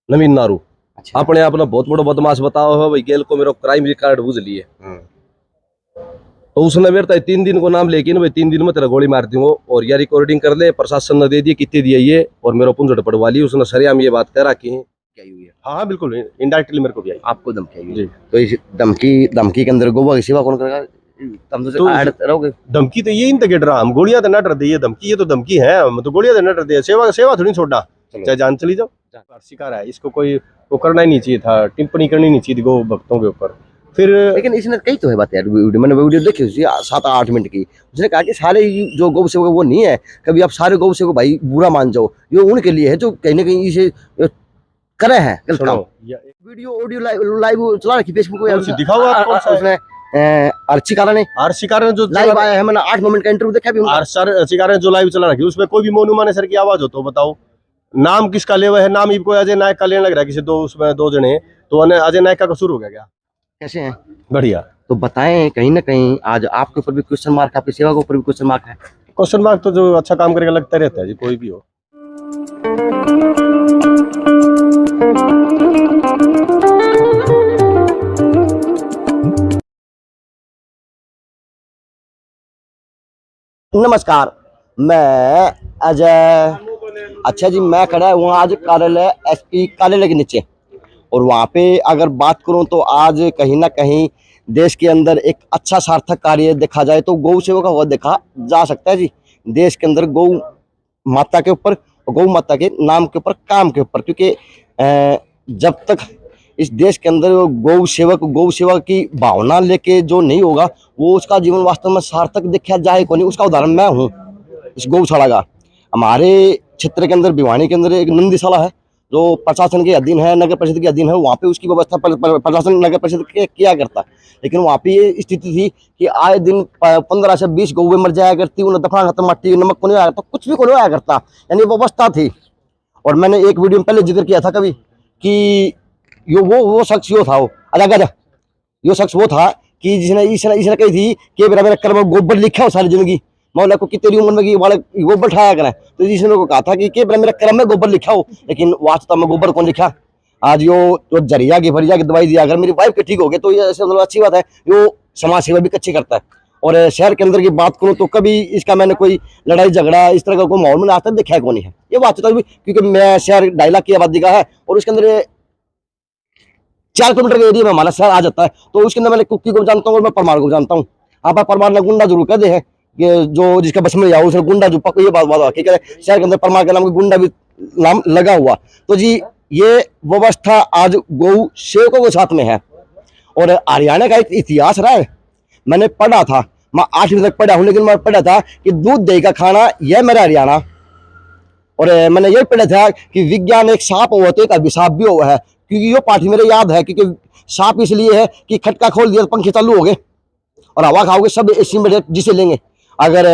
नवीन नारू। अच्छा। अपने आप में बहुत बड़ा बदमाश बताओ है भाई, गेल को मेरा क्राइम रिकॉर्ड बुझ लिए। तो उसने मेरे तय 3 दिन को नाम लेकिन भाई 3 दिन में तेरा गोली मार दूंगा और या रिकॉर्डिंग कर ले, प्रशासन ने दे दिए कितने दिए ये, और मेरा पुंजड़ पड़वा ली उसने। सरेआम ये बात कह रखी है। क्या हुई है? हाँ बिल्कुल, इनडायरेक्टली मेरे को भी आई। आपको धमकी आई है? तो इस धमकी के अंदर गोवा की सेवा कौन करेगा? तुम तो ऐड रहोगे। धमकी तो ये इन तक डरा, हम गोलियां तो ना डर दी, ये धमकी, ये तो धमकी है, हम तो गोलियां तो ना डर दी, सेवा सेवा थोड़ी छोड़ना, चाहे जान चली जाओ। शिकार है, इसको कोई वो करना ही नहीं चाहिए था, टिप्पणी करनी नहीं चाहिए थी गौ भक्तों के ऊपर। फिर लेकिन इसने कही तो है बात यार, वीडियो मैंने वीडियो देखी उसकी 7-8 मिनट की। उसने कहा कि सारे जो गौ सेवक वो नहीं है, कभी आप सारे गौ सेवक भाई बुरा मान जाओ, ये उनके लिए है जो कहीं ना कहीं इसे करे हैं गलत काम। वीडियो ऑडियो लाइव चला रखी फेसबुक पे, दिखाओ आप। उसने अर्चिकारा ने जो लाइव आया है, मैंने 8-9 मिनट का इंटरव्यू देखा भी। अर्चिकारा ने जो लाइव चला रखी उसमें कोई भी मोनू माने सर की आवाज हो तो बताओ, नाम किसका ले हुआ है? नाम कोई अजय नायक का लेने लग रहा है किसी, दो उसमें 2 जने, तो अजय नायक का कसूर हो गया क्या? कैसे हैं? बढ़िया। तो बताएं, कहीं ना कहीं आज आपके ऊपर भी क्वेश्चन मार्क, आपकी सेवा के ऊपर भी क्वेश्चन मार्क है। क्वेश्चन मार्क तो जो अच्छा काम करेगा लगता रहता है जी, कोई भी हो। नमस्कार, मैं अजय। अच्छा जी, मैं खड़ा हूँ आज कार्यालय एसपी कार्यालय के नीचे, और वहाँ पे अगर बात करूँ तो आज कहीं ना कहीं देश के अंदर एक अच्छा सार्थक कार्य देखा जाए तो गौ सेवा का हुआ देखा जा सकता है जी। देश के अंदर गौ माता के ऊपर, गौ माता के नाम के ऊपर, काम के ऊपर, क्योंकि जब तक इस देश के अंदर गौ सेवा की भावना लेके जो नहीं होगा, वो उसका जीवन वास्तव में सार्थक देखा जाए को नहीं। उसका उदाहरण मैं हूँ इस गौशाला का। हमारे क्षेत्र के अंदर भिवानी के अंदर एक नंदीशाला है जो प्रशासन के अधीन है, नगर परिषद के अधीन है। वहाँ पे उसकी व्यवस्था प्रशासन नगर परिषद किया करता, लेकिन वहाँ पे ये स्थिति थी कि आए दिन 15 से 20 गौवें मर जाया करती, उन्हें दफना खत्म, मट्टी नमक को नहीं आया करता, कुछ भी को नहीं आया करता, यानी व्यवस्था थी। और मैंने एक वीडियो में पहले जिक्र किया था कभी कि वो शख्स यो था, यो शख्स वो था कि जिसने कही थी कि मेरा कर्म गोबर लिखा हो सारी जिंदगी, मौला को कि तेरी उम्र में वाले गोबर ठाया करें, तो जिसने मेरे को कहा था कि मेरा कर्म में गोबर लिखा हो, लेकिन वास्तव में गोबर कौन लिखा? आज यो जरिया की भरिया की दवाई दिया, अगर मेरी वाइफ के ठीक हो गए तो ये मतलब अच्छी बात है। यो समाज सेवा भी अच्छी करता है। और शहर के अंदर की बात करूँ तो कभी इसका मैंने कोई लड़ाई झगड़ा इस तरह का कोई माहौल मैंने आज तक देखा है कौन है। ये बात होता है क्योंकि मैं शहर 2.5 लाख की आबादी का है, और उसके अंदर 4 किलोमीटर के एरिया में हमारा शहर आ जाता है। तो उसके अंदर मैंने कुक्की को जानता हूँ और मैं परमार को जानता हूँ। आप परमार ने गुंडा जरूर कह दे है कि जो जिसका बस में जाओ उसने गुंडा जो पक्का, ये बात ठीक है। शहर के अंदर परमार के नाम का गुंडा भी नाम लगा हुआ। तो जी ये व्यवस्था आज गौ सेवकों के साथ में है। और हरियाणा का एक इतिहास रहा है, मैंने पढ़ा था, मैं 8वीं तक पढ़ा हूँ, लेकिन मैं पढ़ा था कि दूध दही का खाना यह मेरा हरियाणा। और मैंने ये पढ़ा था कि विज्ञान एक साप हुआ तो एक अभिशाप भी हुआ है, क्योंकि ये पाठ मेरे याद है। क्योंकि साप इसलिए है कि खटका खोल दिया पंखे चालू हो गए और हवा खाओगे सब एसी में जिसे लेंगे। अगर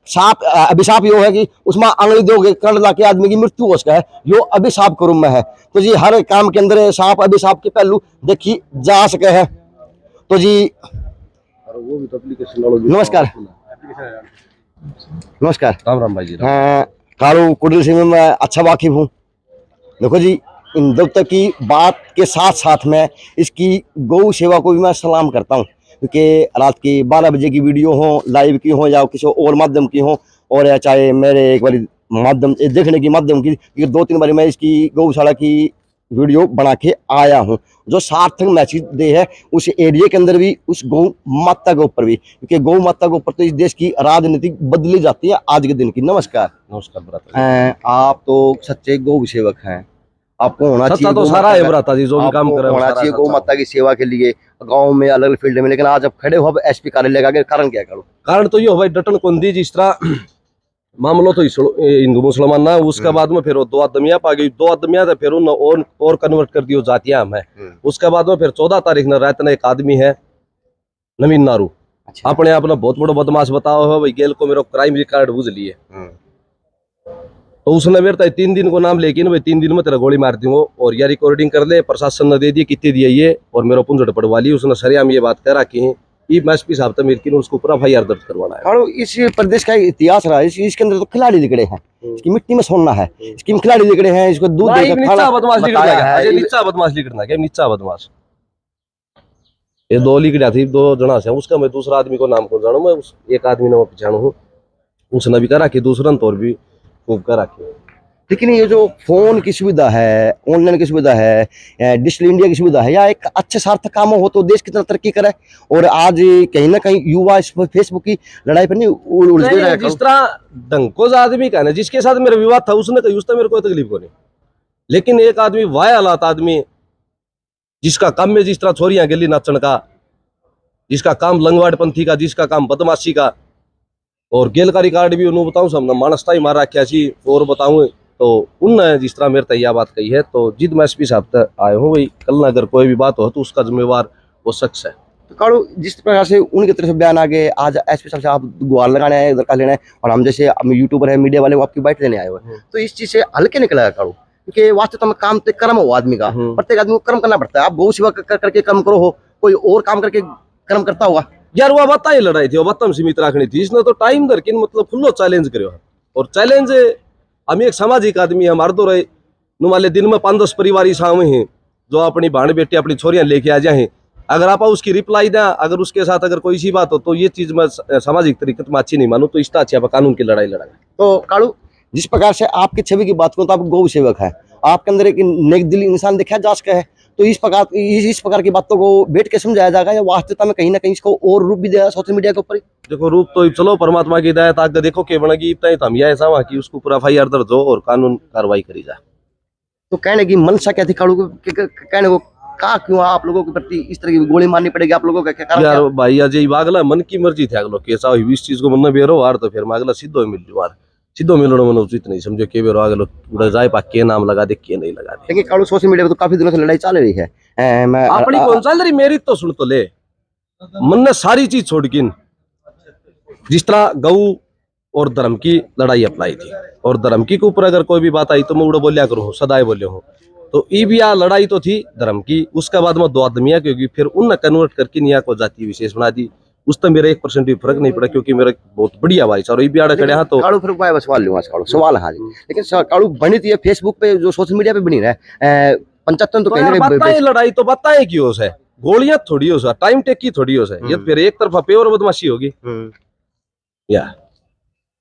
साप अभिशाप यो है कि उसमें आंगली दोगे करंट लाके आदमी की मृत्यु हो सकता है, यो अभिशाप के रूप में है। तो जी हर काम के अंदर साप अभिशाप के पहलू देखी जा सके है। तो जी नमस्कार राम राम भाई जी। कारू कुटिल सिंह में मैं अच्छा वाकिफ हूँ। देखो जी, इन देवता की बात के साथ साथ में इसकी गौ सेवा को भी मैं सलाम करता हूँ, क्योंकि रात की 12 बजे की वीडियो हो, लाइव की हो या किसी और माध्यम की हो, और चाहे मेरे एक बार माध्यम देखने की माध्यम की, क्योंकि 2-3 बार मैं इसकी गौशाला की वीडियो बना के आया हूँ। जो सार्थक मैसेज दे है उस एरिया के अंदर भी, उस गौ माता के ऊपर भी, क्योंकि गौ माता के ऊपर तो इस देश की राजनीति बदली जाती है आज के दिन की। नमस्कार। आप तो सच्चे गौ सेवक हैं, आपको होना चाहिए तो सारा है भ्राता जी, जो भी काम करे होना चाहिए गौ माता की सेवा के लिए गांव में अलग अलग फील्ड में। लेकिन आज अब खड़े हो अब एसपी कार्यालय का, कारण क्या करो? कारण तो ये हो भाई, डटन कुंदी जिस तरह मामलो तो हिंदू मुसलमान ना, उसके बाद में फिर 2 आदमियां पा गई, 2 आदमियां थे, फिर उन और कन्वर्ट कर दियो जातियां हमें। उसके बाद में फिर 14 तारीख न रात ने एक आदमी है नवीन नारू। अच्छा। अपने आप में बहुत बड़ा बदमाश बताओ है भाई, गेल को मेरा क्राइम रिकॉर्ड बुझ लिए। तो उसने मेरे तय 3 दिन को नाम लेकिन भाई 3 दिन में तेरा गोली मार दूंगा और या रिकॉर्डिंग कर ले, प्रशासन ने दे दिए कितने दिए ये, और मेरा पुंजड़ पड़वा ली उसने। सरेआम ये बात कह रखी है एमएसपी साहब तो मेरे की उसको ऊपर एफआईआर दर्ज करवाना है। और इस प्रदेश का इतिहास रहा है, इसके अंदर तो खिलाड़ी लिखड़े हैं, इसकी मिट्टी में सोना है, इसकी खिलाड़ी लिखड़े हैं, इसको दूध देकर नीचा बदमाश लिखना बताया है, है। नीचा बदमाश लिखना क्या, नीचा बदमाश। ये दो लिखड़ा थी, दो जना से उसका मैं दूसरा आदमी को नाम को जानू, मैं उस एक आदमी ने मैं पहचानू हूँ, उसने भी करा कि दूसरा तो और भी खूब करा के। लेकिन ये जो फोन की सुविधा है, ऑनलाइन की सुविधा है, डिजिटल इंडिया की सुविधा है, या एक अच्छे सार्थक काम हो तो देश कितना तरक्की करे। और आज कहीं ना कहीं युवा इस फेसबुक की लड़ाई पर नहीं उलझ रहा है। जिस तरह डंकोज आदमी का ना, जिसके साथ मेरा विवाद था उसने कही उसने मेरे को तकलीफ को नहीं, लेकिन एक आदमी वाया हालात आदमी जिसका काम में जिस तरह छोरियां गली नाचन का, जिसका काम लंगवाड़पंथी का, जिसका काम बदमाशी का, और गेल का रिकॉर्ड भी उन्होंने बताऊं सब मानसता ही मारा क्या ची और बताऊं तो उनने जिस तरह मेरे तक यह बात कही है, तो जिद मैं एसपी साहब तक आए हूँ भाई, कल अगर कोई भी बात हो तो उसका जिम्मेवार वो शख्स है। तो काड़ू जिस प्रकार से उनकी तरफ से बयान आ गए, आज एसपी साहब से आप गुहार लगाने आए, दरकार लेना है, और हम जैसे यूट्यूबर है, मीडिया वाले वो आपकी बाइट लेने आए हुए हैं, तो इस चीज से हल्के निकलेगा काड़ू, क्योंकि वास्तव में काम तो कर्म हो आदमी का, प्रत्येक आदमी को कर्म करना पड़ता है। आप गौ सेवा करके कर्म करो हो, कोई और काम करके कर्म करता होगा यार। वो बात ही लड़ाई थी, वो बात सीमित रखनी थी, इसने तो टाइम दर किन मतलब खुल्लो चैलेंज करो। और चैलेंज हम एक सामाजिक आदमी है, हमारे तो रहे नुमाले दिन में 5-10 परिवार सामने हैं जो अपनी भाण बेटी अपनी छोरियां लेके आ जाए, अगर आप उसकी रिप्लाई दें, अगर उसके साथ अगर कोई सी बात हो तो ये चीज मैं सामाजिक तरीके से अच्छी नहीं मानू, तो इस अच्छा कानून की लड़ाई लड़ाएं। तो काड़ू जिस प्रकार से आपकी छवि की बात करूं तो आप गौ सेवक है, आपके अंदर एक नेक दिली इंसान देखा जा सका है, तो इस प्रकार की बातों को बैठ के समझाया जाएगा या वास्तविकता में कहीं ना कहीं इसको और रूप भी देगा सोशल मीडिया के ऊपर? देखो रूप तो चलो परमात्मा की हिदायत आगे देखो के बनेगी, इतना ही तो हम यह ऐसा हुआ कि उसको पूरा एफआईआर दर्ज हो और कानून कार्रवाई करी जाए। तो कहने की मनसा क्या थी काड़ू को, कहने को का क्यों आप लोगों के प्रति इस तरह की गोली मारनी पड़ेगी आप लोगों का क्या कारण? यार भाई अजय अगला मन की मर्जी थे, अगलो कैसा हुई इस चीज को मन बेरो हार तो फिर मैं अगला सीधो मिल जुआर सीधो मिलने मन उचित नहीं समझो के बेरो अगलो पूरा जाए पा के नाम लगा दे के नहीं लगा दे। लेकिन काड़ू सोशल मीडिया पे तो काफी दिनों से लड़ाई चल रही है, मैं अपनी कौन चल रही मेरी तो सुन तो ले, मन ने सारी चीज छोड़ किन, जिस तरह गऊ और धर्म की लड़ाई अप्लाई थी, और धर्म की के ऊपर अगर कोई भी बात आई तो मैं उड़ा बोलिया करूँ, सदाए बोले हूँ, तो ये भी आ लड़ाई तो थी धर्म की, उसके बाद में दो आदमिया क्योंकि फिर उनने कन्वर्ट करके निया को जाति विशेष बना दी, उस तो मेरा 1% भी फर्क नहीं पड़ा क्योंकि मेरा बहुत बढ़िया भाई और ये भी आड़े खड़े हाँ तो काड़ू फिर मैं सवाल लूंगा काड़ू सवाल हाँ जी। लेकिन काड़ू बनी थी फेसबुक पे जो सोशल मीडिया पे बनी है पंचायत तो कहीं ना बताए लड़ाई तो बताए की हो है, गोलियां थोड़ी हो टाइम टेक की थोड़ी हो ये फिर एक तरफा पेवर बदमाशी होगी या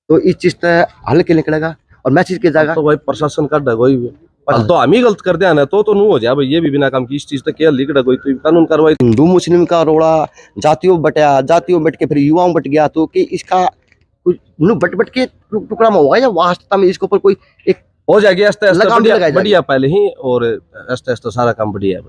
तो इस चीज का हल के निकलेगा और मैसेज के जाएगा तो भाई प्रशासन का कोई भी तो हम ही गलत कर दिया ना तो नू हो जाए भाई, ये भी बिना काम की इस चीज तक क्या लिख कोई तो कानून कार्रवाई। हिंदू मुस्लिम का रोड़ा जातियों बट के फिर युवाओं बट गया, तो कि इसका कुछ बट के टुकड़ा में होगा या वास्तव में इसके ऊपर कोई एक हो जाएगी आस्ते आस्ते बढ़िया पहले ही, और आस्ते आस्ते सारा काम बढ़िया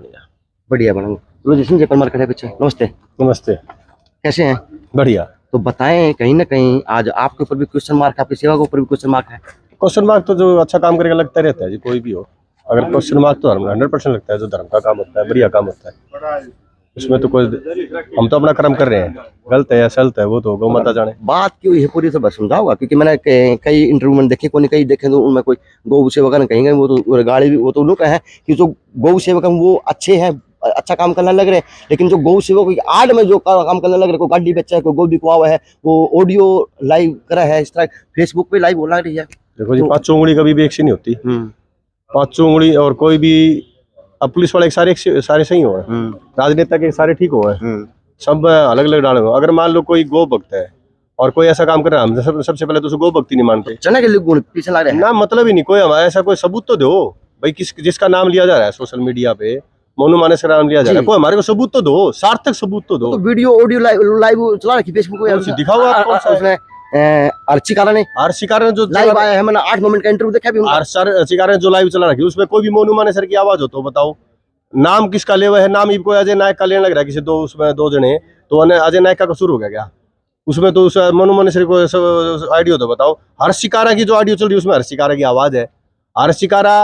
बढ़िया बना। जिसमें जयपाल मार्केट है पीछे। नमस्ते। नमस्ते। कैसे हैं? बढ़िया। तो बताएं कहीं ना कहीं आज आपके ऊपर भी क्वेश्चन मार्क है, आपकी सेवा के ऊपर भी क्वेश्चन मार्क है। क्वेश्चन मार्क तो जो अच्छा काम करेगा लगता रहता है जी, कोई भी हो, अगर क्वेश्चन मार्क तो 100% लगता है, जो धर्म का काम होता है बढ़िया काम होता है, इसमें तो कोई हम तो अपना कर्म कर रहे हैं, गलत है या सलत है वो तो गौ माता जाने। बात क्यों ये पूरी से बस समझाओगा, क्योंकि मैंने कई इंटरव्यू में देखे को नहीं कई देखे तो उनमें कोई गौ सेवक कहीं वो तो गाड़ी भी वो तो लोग है कि जो गौ सेवक वो अच्छे हैं, अच्छा काम करने लग रहे हैं, लेकिन जो गौ सेवक आड़ में जो काम करने लग रहे, कोई गाड़ी बेचा है, कोई गौ बिकवा हुआ है, वो ऑडियो लाइव करा है, इस तरह फेसबुक पे लाइव बोला रही है। देखो जी, 5 उंगली कभी भी एक सी नहीं होती, 5 उंगली, और कोई भी अब पुलिस वाले सारे सही हो, राजनेता के सारे ठीक हो, सब अलग अलग डाले हो। अगर मान लो कोई गौ भक्त है और कोई ऐसा काम कर रहा है, हम सबसे पहले तो गौ भक्ति नहीं मानते, चना के गुण पीछे लग रहे हैं ना, मतलब ही नहीं कोई हमारा ऐसा कोई सबूत तो दो भाई, जिसका नाम लिया जा रहा है सोशल मीडिया पे, मोनू मानस का नाम लिया जा रहा है, कोई हमारे को सबूत तो दो, सार्थक सबूत तो दो। तो वीडियो ऑडियो लाइव चला रखी फेसबुक पे, दिखाओ आप। उसने अर्चिकारा ने जो लाइव आया है, मैंने 8 मिनट का इंटरव्यू देखा भी, अर्चिकारा ने जो लाइव चला रखी उसमें कोई भी मोनू माने सर की आवाज हो तो बताओ, नाम किसका ले हुआ है, नाम कोई अजय नायक का लेने लग रहा है किसी, तो उसमें 2 जने, तो अजय नायक का कसूर हो गया क्या उसमें? तो उस मोनू माने सर को ऑडियो तो बताओ। हर्षिकारा की जो ऑडियो चल रही है उसमें हर्षिकारा की आवाज है, हर्षिकारा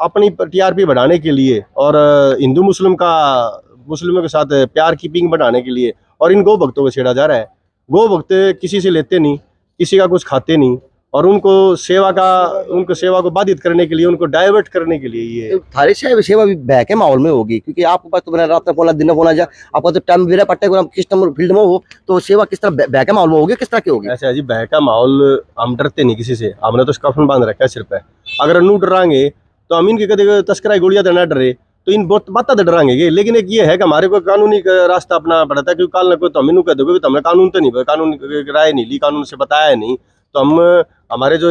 अपनी टीआरपी बढ़ाने के लिए और हिंदू मुस्लिमों के साथ प्यार की पिंग बढ़ाने के लिए, और इन गौ भक्तों को छेड़ा जा रहा है। गौ भक्त किसी से लेते नहीं, किसी का कुछ खाते नहीं, और उनको सेवा को बाधित करने के लिए, उनको डाइवर्ट करने के लिए ये थारी सेवा भी बह के माहौल में होगी, क्योंकि आपके पास तो मैंने रात में बोला, दिन में बोला जा, आपका तो टाइम भी पट्टे को किस टाइम फील्ड में हो, तो सेवा किस तरह बह के माहौल में होगी, किस तरह की होगी? ऐसे अजीब बह का माहौल, हम डरते नहीं किसी से, हमने तो स्काफन बांध रखा है सिर पे। अगर नू डरांगे तो हम इनके कदे तस्करा गोलियां तो ना डरे, तो इन बहुत बात तो डरांगे। लेकिन एक ये है कि हमारे को कानूनी रास्ता अपना पड़ता है, क्योंकि काल न को तो हम इनू कह दोगे तो हमने कानून तो नहीं, कानून राय नहीं ली, कानून से बताया नहीं, तो हम हमारे जो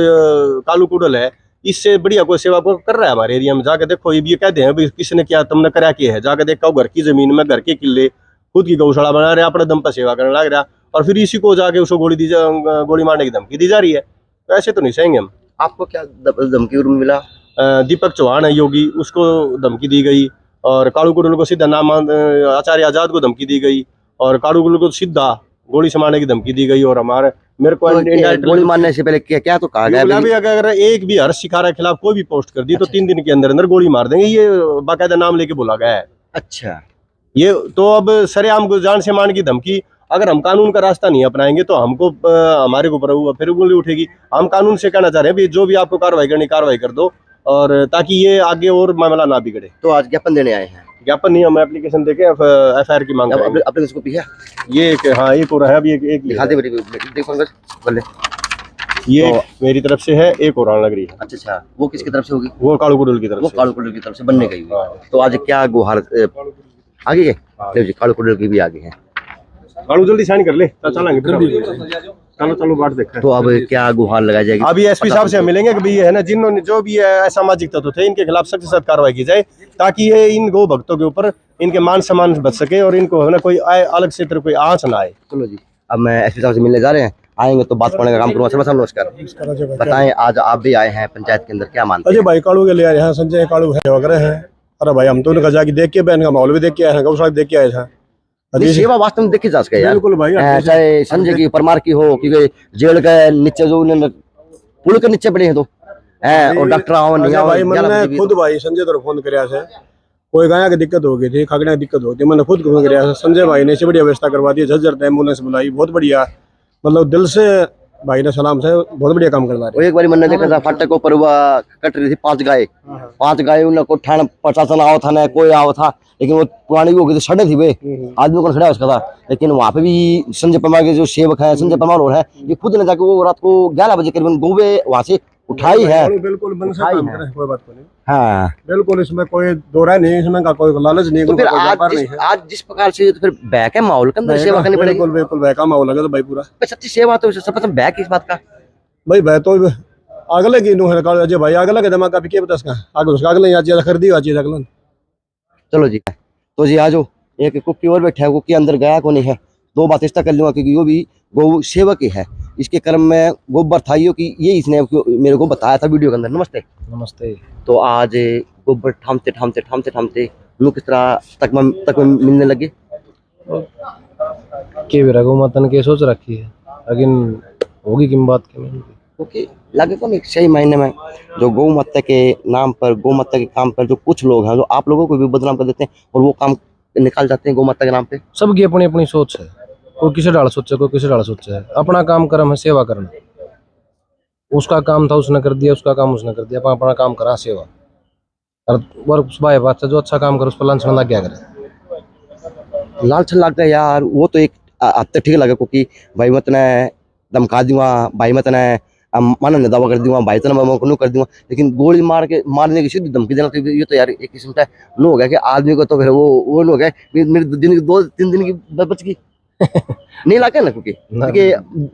कालू कुडल है इससे बढ़िया कोई सेवा को कर रहा है हमारे एरिया में। जाके देखो, ये कहते हैं भाई किसने क्या तुमने करा क्या है, जाके देखो घर की जमीन में घर के किले खुद की गौशाला बना रहे, अपने दम पर सेवा करने लग रहा, और फिर इसी को जाके उसको गोली मारने की धमकी दी जा रही है। तो ऐसे तो नहीं सहेंगे हम। आपको क्या धमकी मिला? दीपक चौहान है योगी, उसको धमकी दी गई, और कालू कुडल को सीधा नाम आचार्य आजाद को धमकी दी गई, और कालू कुडल को सीधा गोली से मारने की धमकी दी गई। और हमारे मेरे को गोली मारने से पहले क्या तो कहा गया भी, अगर एक भी हर्ष शिकारा के खिलाफ कोई भी पोस्ट कर दी तो 3 दिन के अंदर अंदर गोली मार देंगे, ये बाकायदा नाम लेके बोला गया है। अच्छा, ये तो अब सरेआम को जान से मान की धमकी, अगर हम कानून का रास्ता नहीं अपनाएंगे तो हमको हमारे ऊपर फिर गोली उठेगी। हम कानून से कहना चाह रहे हैं जो भी आपको कार्रवाई करनी कार्रवाई कर दो, और ताकि ये आगे और मामला ना बिगड़े। तो आज ज्ञापन देने आए हैं? ज्ञापन नहीं, हम एप्लीकेशन देके FIR की मांग करेंगे। अपने कॉपी है ये हाँ, एक और है, अभी एक दिखा दे देखो बोले। ये तो मेरी तरफ से है, एक और लग रही है। अच्छा, वो किसकी तरफ से होगी? वो कालू कुडल की तरफ वो से। कालू कुडल की तरफ से बनने गई। हाँ। तो आज क्या गुहार आगे है? कालू कुडल की भी आगे है। कालू जल्दी साइन कर ले, चलेंगे। चलो बात देखते हैं। तो अब क्या गुहार लगाई जाएगी? अभी SP साहब से हम मिलेंगे कि भाई है ना, जिन्होंने जो भी असामाजिक तत्व थे इनके खिलाफ सख्त से सख्त कार्रवाई की जाए, ताकि ये इन गौ भक्तों के ऊपर इनके मान सम्मान बच सके और इनको है ना कोई अलग से तरह कोई आंच ना आए। चलो जी, अब मैं SP साहब से मिलने जा रहे हैं, आएंगे तो बात करने का काम करूँगा। सर साहब नमस्कार, बताएं आज आप भी आए हैं पंचायत के अंदर, क्या मानते हैं? अजय भाई कालू के लिए आए हैं, संजय कालू है वगैरह है। अरे भाई हम तो उनका जाके देख के बहन का माहौल भी देख के आए हैं, गौशाला देख के आए हैं। सेवा वास्तव में देखी जा सके यार, बिल्कुल भाई, चाहे संजय की परमार की हो, क्योंकि जेल के नीचे जो पुल के नीचे पड़े हैं तो और डॉक्टर आओ नहीं आओ। भाई मैंने खुद भाई संजय तो फोन कराया से, कोई गाया की दिक्कत हो गई थी, खागने की दिक्कत हो गई, मैंने खुद फोन कराया, संजय भाई ने इसे बढ़िया व्यवस्था करवा दी, झज्जर एम्बुलेंस बुलाई, बहुत बढ़िया, मतलब दिल से भाई ने सलाम से बहुत बढ़िया काम करवा रहे। एक बार मैंने देखा था फाटक को पर कट रही थी 5 गाय, उनको ठाण प्रशासन आओ था ना कोई आओ था, लेकिन वो पुरानी भी हो गई थी, सड़े थी वे, आदमी को खड़ा उसका था। लेकिन वहाँ पे भी संजय परमार के जो सेवक है, संजय परमार और है, ये खुद ने जाके वो रात को 11 बजे करीबन गोवे वहाँ से उठाई है। बिल्कुल मन से काम करे, कोई बात नहीं। हाँ बिल्कुल, इसमें कोई दो राय नहीं, इसमें का कोई लालच नहीं। तो फिर आज जिस प्रकार से तो फिर बैक है माहौल के अंदर सेवा करनी पड़ेगी। बिल्कुल बैका माहौल लगा तो भाई पूरा सच्ची सेवा तो सबसे बैक इस बात का भाई, भाई तो अगले की नु है अजय भाई, अगले के दिमाग का भी क्या बता उसका आगे, उसका अगले आज कर दी आज अगला। चलो जी, तो जी आज एक कुक्की और बैठा है, कुक्की अंदर गया को नहीं है, 2 बात इस तक कर लूंगा, क्योंकि वो भी गौ सेवक ही है। इसके कर्म में गोबर था कि ये इसने मेरे को बताया था वीडियो के अंदर। नमस्ते। नमस्ते। तो आज गोबर ठामते ठामते ठामते ठामते लोग किस तरह तक में मिलने लगे? के गौ माता के सोच रखी है, लेकिन होगी किन बात के में, क्योंकि लगे को नहीं सही मायने में जो गौ माता के नाम पर, गौ माता के काम पर जो कुछ लोग हैं, जो आप लोगों को भी बदनाम कर देते हैं और वो काम निकाल जाते हैं गौ माता के नाम पे। सबकी अपनी अपनी सोच है, कोई किसे डाल सोचे, कोई किसे डाल सोचे है। अपना काम कर्म है सेवा करना, उसका काम था उसने कर दिया, उसका काम उसने कर दिया, अपना काम करा सेवा। और भाई बात से जो अच्छा काम करे उस पर लांछन लग क्या करे, लालच लगता है यार, वो तो एक हद तक ठीक लगा, क्योंकि भाई मत ने धमका दूंगा, भाई मत ने मानने दावा कर दूंगा, भाई तना मैं कर दूंगा, लेकिन गोली मारने की सीधी धमकी देना, तो ये तो यार एक किस्म का नो हो गया कि आदमी को तो फिर वो नो हो गया मेरी दिन 2-3 दिन की बच गई नहीं लगा ना, क्योंकि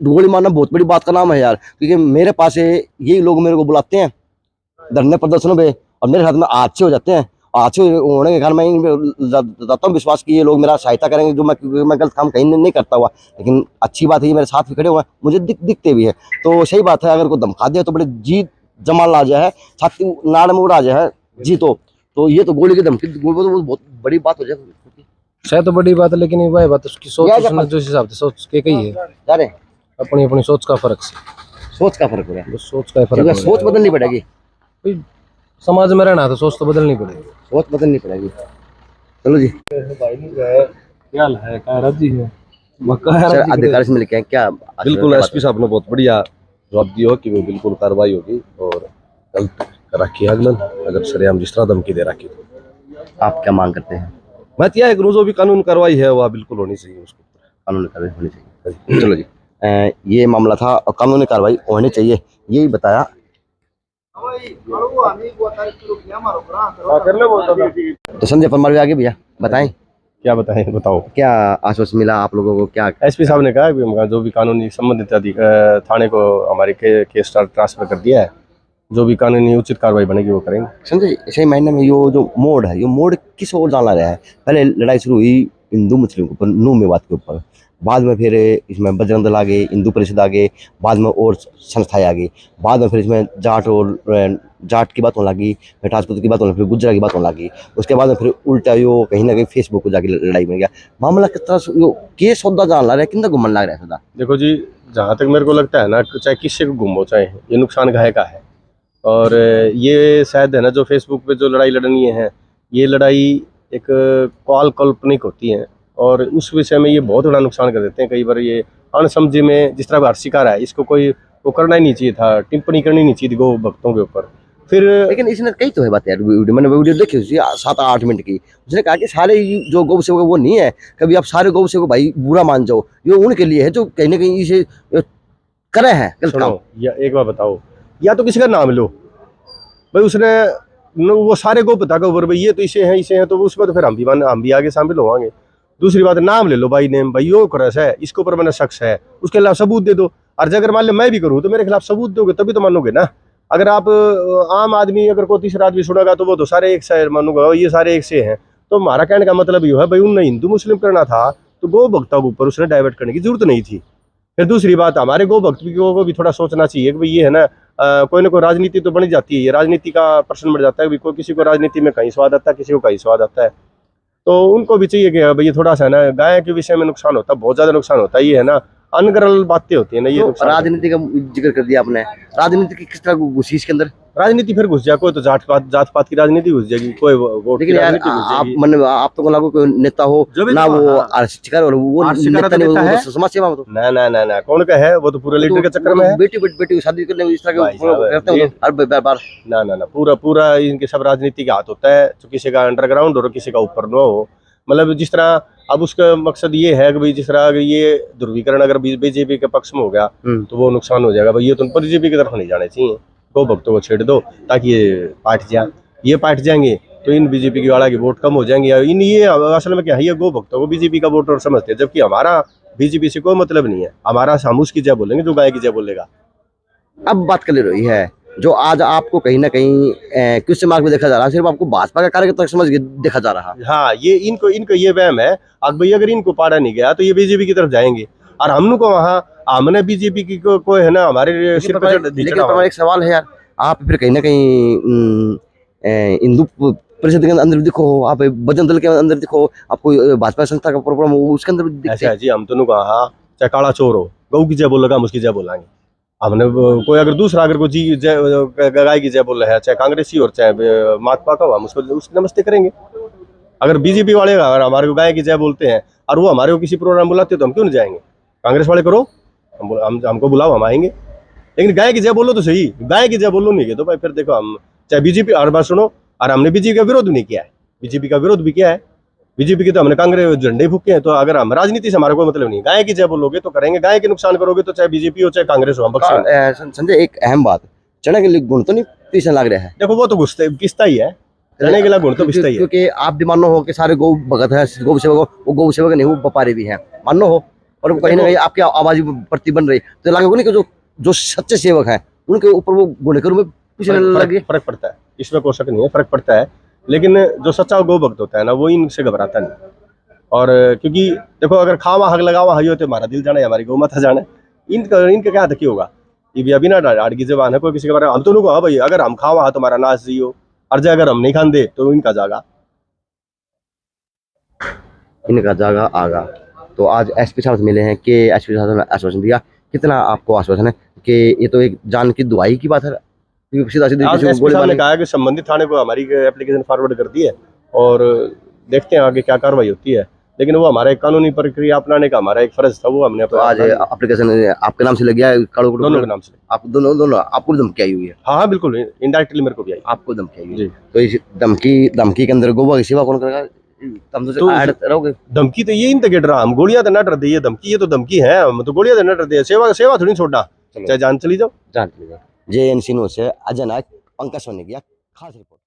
गोली मारना बहुत बड़ी बात का नाम है यार। क्योंकि मेरे पास यही लोग मेरे को बुलाते हैं धरने प्रदर्शनों पे, और मेरे साथ में अच्छे हो जाते हैं, अच्छे होने के कारण मैं जाता हूँ विश्वास कि ये लोग मेरा सहायता करेंगे, जो मैं गलत काम कहीं नहीं करता हुआ। लेकिन अच्छी बात है ये मेरे साथ भी खड़े हुए हैं, मुझे दिखते भी है, तो सही बात है। अगर कोई धमका दिया तो बड़े जी जमाल आ जाए, छाती नाड़ में उड़ा जाए जी, तो ये तो गोली की धमकी तो बहुत बड़ी बात हो जाए। शायद तो बड़ी बात है, लेकिन वही बात उसकी सोच, उसने जो हिसाब से सोच के कही है, अपनी अपनी सोच का फर्क से, सोच का फर्क हो रहा है, सोच का फर्क, सोच बदलनी पड़ेगी। समाज में रहना तो सोच तो बदलनी पड़ेगी, सोच बदलनी पड़ेगी। चलो जी, क्या है राजी है अधिकारी से मिल के क्या? बिल्कुल SP साहब ने बहुत बढ़िया जवाब दिया कि वो बिल्कुल कार्रवाई होगी और गलत रखी है अगलन, अगर सरेआम जिस तरह धमकी दे रखी तो आप क्या मांग करते हैं? मैं तो यह जो भी कानून कार्रवाई है वह बिल्कुल होनी चाहिए उसको। कानूनी कार्रवाई होनी चाहिए। चलो जी, ये मामला था और कानूनी कार्रवाई होनी चाहिए, यही बताया। तो संजय परमार भी आगे भैया बताएं, क्या बताएं, बताओ। क्या आश्वासन मिला आप लोगों को? क्या एसपी साहब ने कहा कि जो भी कानूनी संबंधित थाने को हमारे केस ट्रांसफर कर दिया है, जो भी कानूनी उचित कार्रवाई बनेगी वो करेंगे। संजय, 6 महीने में यो जो मोड़ है, ये मोड़ किस ओर जाना रहा है? पहले लड़ाई शुरू हुई हिंदू मुस्लिम के ऊपर, नू मेवात के ऊपर, बाद में फिर इसमें बजरंग दल आ गए, हिंदू परिषद आ गए, बाद में और संस्थाएं आ गई, बाद में फिर इसमें जाट की बात होने लगी, फिर राजपूत की बात होने लगी, फिर गुजरा की बात होने लगी, उसके बाद में फिर उल्टा यो कहीं ना कहीं फेसबुक को जाके लड़ाई बन गया। मामला किस तरह से यो के सौदा जान ला रहा है, कितना घूमन लग रहा है सौदा? देखो जी, जहाँ तक मेरे को लगता है ना, चाहे किससे को गुम हो, चाहे ये नुकसान गाय का है। और ये शायद है ना, जो फेसबुक पे जो लड़ाई लड़नी है, ये लड़ाई एक काल्पनिक होती है और उस विषय में ये बहुत बड़ा नुकसान कर देते हैं। कई बार ये अनसमझी में जिस तरह का शिकार है, इसको कोई वो करना ही नहीं चाहिए था, टिप्पणी करनी नहीं चाहिए थी गौ भक्तों के ऊपर। फिर लेकिन इसने कही तो है बात यार, वीडियो मैंने वीडियो देखी उसकी 7-8 मिनट की, उसने कहा कि सारे जो गौ सेवक वो नहीं है, कभी आप सारे गौ सेवक भाई बुरा मान जाओ, ये उनके लिए है जो कहीं ना कहीं इसे करे हैं गलत काम। या एक बार बताओ, या तो किसी का नाम लो भाई, उसने वो सारे को पता का भाई ये तो इसे हैं, तो उसको तो फिर हम भी आगे शामिल होंगे। दूसरी बात, नाम ले लो भाई, नेम भाई यो क्रस है, इसके ऊपर मैंने शख्स है, उसके खिलाफ सबूत दे दो। और अगर मान लो मैं भी करूँ तो मेरे खिलाफ सबूत दोगे तभी तो मानोगे ना। अगर आप आम आदमी, अगर कोई तीसरा आदमी सुनेगा तो वो तो सारे एक से मानूंगा, ये सारे एक से हैं। तो हमारा कहने का मतलब ये है भाई, उनने हिंदू मुस्लिम करना था तो गौ भक्तों के ऊपर उसने डाइवर्ट करने की जरूरत नहीं थी। फिर दूसरी बात, हमारे गौ भक्त को भी थोड़ा सोचना चाहिए कि भाई ये है ना, कोई ना कोई राजनीति तो बन जाती है, ये राजनीति का प्रश्न बढ़ जाता है। कोई किसी को राजनीति में कहीं स्वाद आता है, किसी को कहीं स्वाद आता है, तो उनको भी चाहिए कि भाई ये थोड़ा सा ना गाय के विषय में नुकसान होता है, बहुत ज्यादा नुकसान होता है। ये है ना, अनगरल बातें होती है ना, ये तो राजनीति का जिक्र कर दिया आपने, राजनीति की किस तरह घुसी इसके अंदर? राजनीति फिर घुस जाए, कोई तो जात पात की राजनीति घुस जाएगी, कोई वोट की लेकिन यार राजनीति घुस आप जाएगी। आप तो लागू कोई नेता हो जो भी ना, तो, वो हाँ। शिकार और वो शिकार नेता नहीं, नेता वो है। तो समाज सेवा में तो ना कौन का है, वो तो पूरे लीडर के चक्कर में है। बेटी की शादी करने में इस तरह भाई के साहब, करते हो हर बार। ना पूरा इनके सब राजनीति का हाथ होता है, तो किसी का अंडरग्राउंड और किसी का ऊपर न हो। मतलब जिस तरह अब उसका मकसद ये है कि भाई जिस तरह अगर ये ध्रुवीकरण अगर बीजेपी के पक्ष में हो गया तो वो नुकसान हो जाएगा। भाई ये तो बीजेपी की तरफ नहीं जाने चाहिए, गौ भक्तों को छेड़ दो ताकि ये पाट जाएंगे तो इन बीजेपी की वाला की वोट कम हो जाएंगे। ये असल में क्या है, ये गौ भक्तों को बीजेपी का वोटर समझते हैं, जबकि हमारा बीजेपी से कोई मतलब नहीं है। हमारा हम उसकी जय बोलेंगे जो गाय की जय बोलेगा। अब बात कर ले रही है जो आज आपको कहीं ना कहीं क्वेश्चन मार्क में देखा जा रहा है, सिर्फ आपको भाजपा का कार्यकर्ता समझ के देखा जा रहा है। हाँ, ये इनको ये वहम है अब भाई, अगर इनको पाड़ा नहीं गया तो ये बीजेपी की तरफ जाएंगे और हम लोग को वहाँ हमने बीजेपी की को है ना हमारे सिर पर। लेकिन एक सवाल है यार, आप फिर कहीं ना कहीं हिंदू परिषद के अंदर दिखो, आप बजरंग दल के अंदर दिखो, आपको भाजपा संस्था का प्रोग्राम उसके अंदर दिखते हैं। जी, हम दोनों कहा चाहे काला चोर हो, गौ की जय बोलेगा, हम उसकी जय बोलेंगे। हमने कोई अगर दूसरा अगर कोई गाय की जय बोल रहा है, चाहे कांग्रेसी और चाहे माकपा का हो, हम उसको नमस्ते करेंगे। अगर बीजेपी वाले अगर हमारे को गाय की जय बोलते हैं और वो हमारे को किसी प्रोग्राम बुलाते तो हम क्यों नहीं जाएंगे? कांग्रेस वाले करो, हमको बुलाओ, हम आएंगे। लेकिन गाय की जय बोलो तो सही, गाय की जय बोलो नहीं तो भाई फिर देखो, हम चाहे बीजेपी हर बार सुनो, और हमने बीजेपी का विरोध नहीं किया है, बीजेपी का विरोध भी किया है, बीजेपी के तो हमने कांग्रेस झंडे फूके हैं। तो अगर हम राजनीति से हमारा कोई मतलब नहीं, गाय की जय बोलोगे तो करेंगे, गाय के नुकसान करोगे तो चाहे बीजेपी हो चाहे कांग्रेस हो, हम बख्शेंगे। संजय, एक अहम बात, चने के लिए गुण तो नहीं पीछे लग रहा है? देखो वो तो किस्ता ही है, चने के लिए गुण तो पिसता ही है। क्योंकि आप भी मानो हो कि सारे गौ भगत है, गौ सेवक, वो गौ सेवक नहीं, वो व्यापारी भी हैं, मानो हो, और कहीं ना कहीं आपकी आवाज प्रति बन रही, तो लगेगा नहीं कि जो सच्चे सेवक हैं उनके ऊपर वो गुणकर में पीछे लगे। फर्क पड़ता है, इसमें कोई शक नहीं है, फर्क पड़ता है। लेकिन जो सच्चा गौ भक्त होता है ना, वो इनसे घबराता नहीं। और क्योंकि देखो, अगर खावा हक लगावा हई हो तो हमारा दिल जाने, हमारी गौ माता जाने, इनका क्या तक होगा? ये भी अभी ना आड़ की जबान है, कोई किसी के बारे में हम तो भाई, अगर हम खावा तो हमारा नाश जियो, और अगर हम नहीं खान दे तो इनका जागा आगा। तो आज एसपी साहब से मिले हैं कि एसपी साहब ने आश्वासन दिया, कितना आपको आश्वासन है कि ये तो एक जान की दुआई की बात है? ने कहा कि संबंधित थाने को हमारी एप्लीकेशन फॉरवर्ड कर दी है और देखते हैं आगे क्या कार्रवाई होती है। लेकिन वो हमारा एक कानूनी प्रक्रिया अपनाने का हमारा एक फर्ज था, वो हमने तो आज एप्लीकेशन आपके नाम से लग गया है काड़ो दोनों के नाम से। आप दोनों दोनों आपको धमकी आई हुई है? हाँ हाँ बिल्कुल, इनडायरेक्टली मेरे को भी आई। आपको धमकी आई हुई जी। है, तो इस धमकी के अंदर गोवा की सेवा कौन करेगा? तुम तो ऐड रहोगे। धमकी तो ये इन तक डरा, हम गोलियां तो ना डर दी, ये धमकी, ये तो धमकी है, हम तो गोलियां तो ना डर दी, सेवा सेवा थोड़ी छोड़ना, चाहे जान चली जाओ। JNC न्यूज़ से अजय नायक, पंकज सोनी की खास रिपोर्ट।